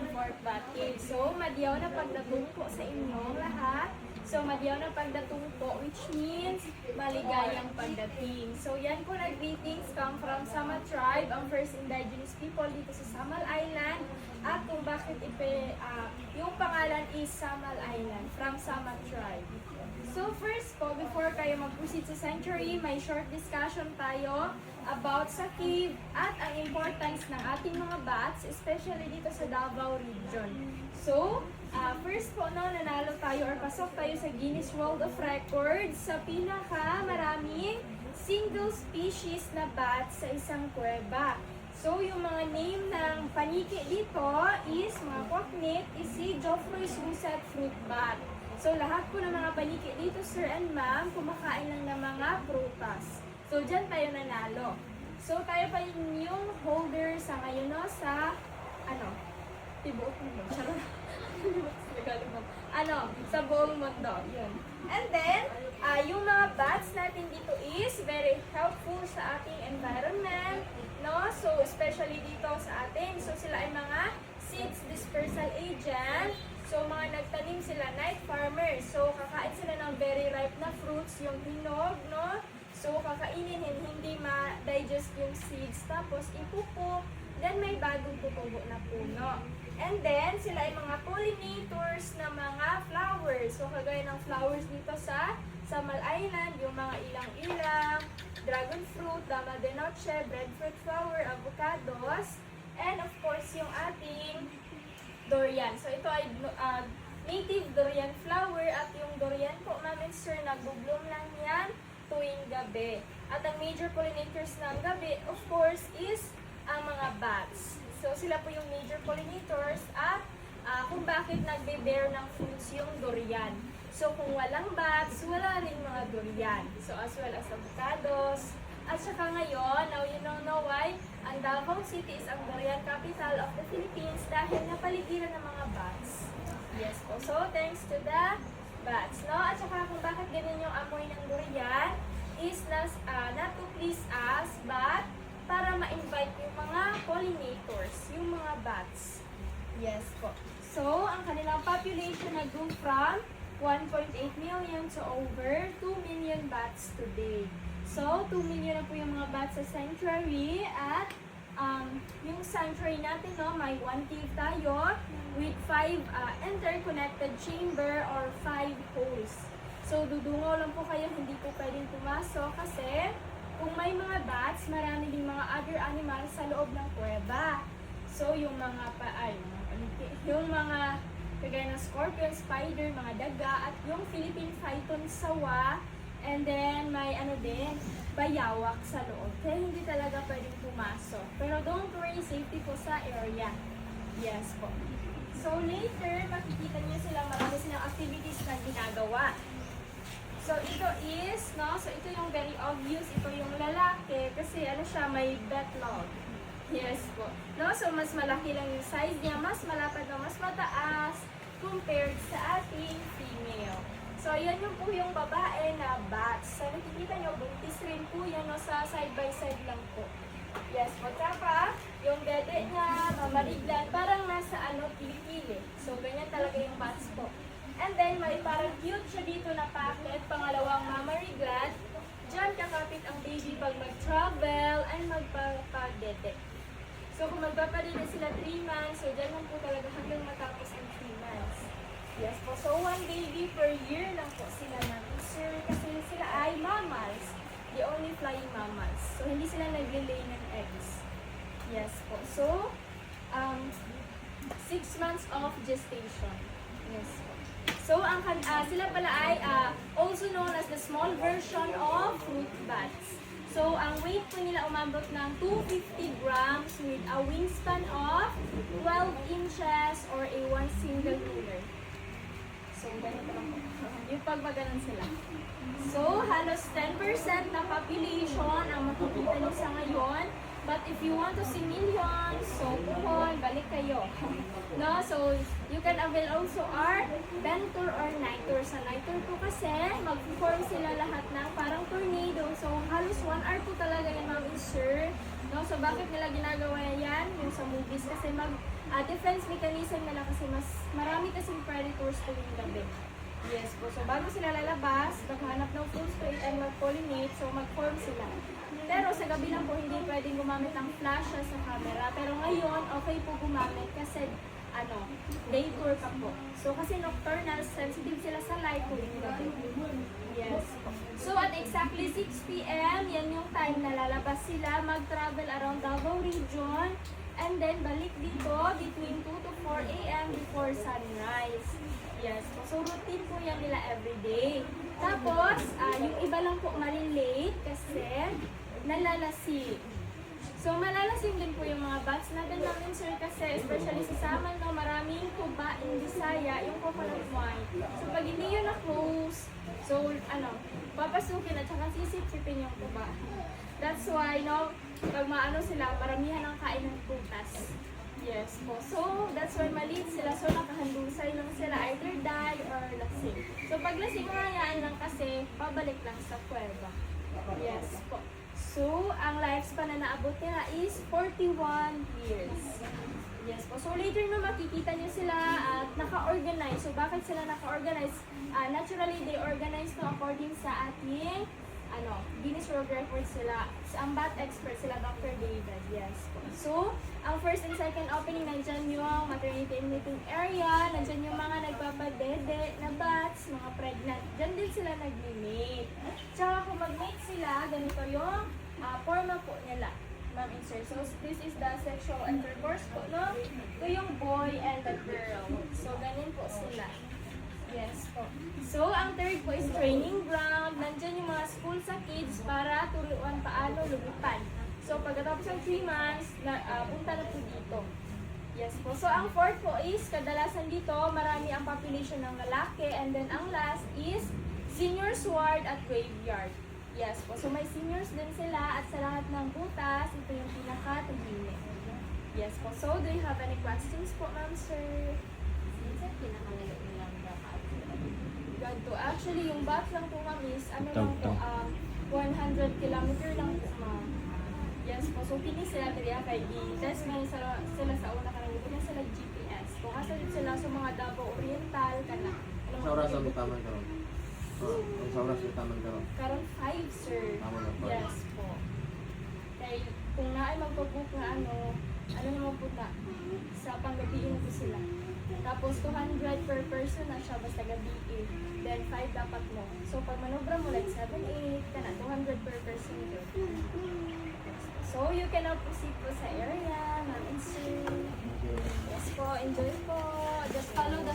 1/4 batid. So, madiyaw na pagdatungko sa inyong lahat. So, madiyaw na pagdatungko, which means maligayang pagdating. So, yan po na greetings come from Sama Tribe, ang first indigenous people dito sa Samal Island. At kung bakit yung pangalan is Samal Island, from Sama Tribe. So, first po, before kayo mag-proceed sa sanctuary, may short discussion tayo about sa cave at ang importance ng ating mga bats, especially dito sa Davao region. So, first po, nanalo tayo or pasok tayo sa Guinness World of Records sa pinaka-maraming single species na bats sa isang kuweba. So, yung mga name ng paniki dito is, mga kwaknit, is si Geoffroy's Russet Fruit Bat. So, lahat po ng mga paniki dito, sir and ma'am, kumakain lang ng mga prutas. So, dyan tayo nanalo. So, tayo pa yung holder sa ngayon, no, sa, tibuok mo, charot. Sa buong mundo. Yun. And then, yung mga bats natin dito is very helpful sa ating environment, no? So, especially dito sa atin. So, sila ay mga seeds dispersal agent. So, mga nagtanim sila, night farmers. So, kakain sila ng very ripe na fruits, yung hinog, no? So, kakainin, hindi ma-digest yung seeds. Tapos, ipupo. Then, may bagong tutubo na puno. And then, sila ay mga pollinators na mga flowers. So, kagaya ng flowers dito sa Samal Island, yung mga ilang-ilang, dragon fruit, dama de noche, breadfruit flower, avocados, and of course, yung ating durian. So, ito ay native durian flower at yung durian po, ma'am and sir, nag-bloom lang yan tuwing gabi. At ang major pollinators ng gabi, of course, is ang mga bats. So, sila po yung major pollinators at kung bakit nagbe-bear ng fruits yung durian. So, kung walang bats, wala rin mga durian. So, as well as avocados. At saka ngayon, now you know why, ang Davao City is ang durian capital of the Philippines dahil napaligiran ng mga bats. Yes po. So, thanks to the bats. No? At saka kung bakit ganyan yung amoy ng durian is not to please us, but para ma-invite yung mga pollinators, yung mga bats. Yes po. So, ang kanilang population nag-grow from 1.8 million to over 2 million bats today. So, 2 million na po yung mga bats sa sanctuary at yung sanctuary natin, no, may 1 cave tayo with 5 interconnected chamber or 5 holes. So, dudungaw lang po kayo, hindi po pwedeng pumasok kasi kung may mga bats, marami ding mga other animals sa loob ng kuweba. So, yung mga kagaya ng scorpion, spider, mga daga, at yung Philippine phyton sawa, and then may bayawak sa loob. Kaya hindi talaga pwedeng pumasok. Pero don't worry, safety po sa area. Yes po. So, later, makikita niyo silang marami silang activities na ginagawa. So, ito is, so ito yung very obvious, ito yung lalaki, kasi siya, may betlog. Yes po. So, mas malaki lang yung size niya, mas malapad na mas mataas, compared sa ating female. So, yan yung po yung babae na bats. So, nakikita nyo, buntis rin po yan, sa side by side lang po. Yes po. Tsaka, yung dede niya, mamariglan, parang nasa pili-pili. So, ganyan talaga yung bats po. And then, may parang cute siya dito na packet, pangalawang mamariglan. Diyan kakapit ang baby pag mag-travel and magpapagdede. So, kung magpapadede sila 3 months, so dyan lang po talaga hanggang matapos ang 3 months. Yes po. So, 1 baby per year lang po sila namin, sir, kasi sila ay mammals. The only flying mammals. So, hindi sila nag-lay ng eggs. Yes po. So, 6 months of gestation. Yes po. So, sila pala ay also known as the small version of fruit bats. So, ang weight po nila umabot ng 250 grams with a wingspan of 12 inches or a 1 single ruler. So, ganito lang po. Yung pagbaganan sila. So, halos 10% ng population ang makikita nyo sa ngayon. But if you want to see millions, so puhon, balik kayo. No? So, you can avail also our Ventur or Nitor. Sa Nitor po kasi, mag-form sila lahat ng parang tornado. So, halos 1 hour po talaga yan, ma'am and sir. No? So, bakit nila ginagawa yan? Yung sa movies kasi defense mechanism nila kasi mas marami kasing predators tuwing gabi. Yes po. So, bago sila lalabas, maghanap ng food spray and mag-pollinate, so mag-form sila. Pero sa gabi lang po, hindi pwedeng gumamit ng flashes sa camera. Pero ngayon, okay po gumamit kasi, day tour pa po. So, kasi nocturnal, sensitive sila sa light tuwing gabi. Yes po. So, at exactly 6 p.m., yan yung time na lalabas sila, mag-travel around Davao region, and then balik dito between 2 to 4 a.m. before sunrise. Yes po. So, routine po yan nila everyday. Tapos, yung iba lang po malilate kasi nalalasing. So, malalasing din po yung mga bats natin sir, kasi especially sa Saman, maraming tuba in Bisaya, yung coconut wine. So, pag hindi yun na-close, so, papasukin at saka sisip-sipin yung tuba. That's why, pag sila, maramihan ang kain ng prutas. Yes po. So, that's why maliit sila. So, nakahandusay lang sila. Either die or lasing. So, pag lasing yan lang kasi, pabalik lang sa kuweba. Yes po. So, ang lifespan na naabot nila is 41 years. Yes po. So, later makikita nyo sila at naka-organize. So, bakit sila naka-organize? Naturally, they organize according sa ating Guinness World Record sila. Ang bat expert sila, Dr. David. Yes po. So, ang first and second opening, nandyan yung maternity and mating area, nandyan yung mga nagpapadede na bats, mga pregnant. Diyan din sila nag-mate. Tsaka kung mag-mate sila, ganito yung forma po nila. Ma'am insert. So, this is the sexual intercourse po, no? Ito yung boy and the girl. So, ganun po sila. Yes po. So, ang third po is training ground. Nandyan yung mga school sa kids para turuan paano lumipan. So, pagkatapos ng 3 months, punta na po dito. Yes po. So, ang fourth po is, kadalasan dito, marami ang population ng lalaki. And then, ang last is seniors ward at graveyard. Yes po. So, may seniors din sila at sa lahat ng butas, ito yung pinaka-tahimik. Yes po. So, do you have any questions po, ma'am, sir? Minsan, pinaka-nilong lang ganito. Actually, yung bat lang po, ma'am, is, lang po, 100 kilometer lang po, ma'am. Yes po. So, kini sila kay i-test mo sila sa una kanang ito na sila GPS. Kung asa din sila sa mga Davao Oriental, kana. Sa oras ang utaman karon. Sa oras utaman karon. Karon 5, sir. Yes po. Kay kung naay magpa-book na naman po ta, sa panggabiin po sila. Tapos 200 per person na siya basta gabi. Then 5 dapat mo. So pag manobra mo like 7, 8, kana 200 per person yun. So you can now proceed po sa area, ma'am and sir. Yes po, enjoy po. Just follow the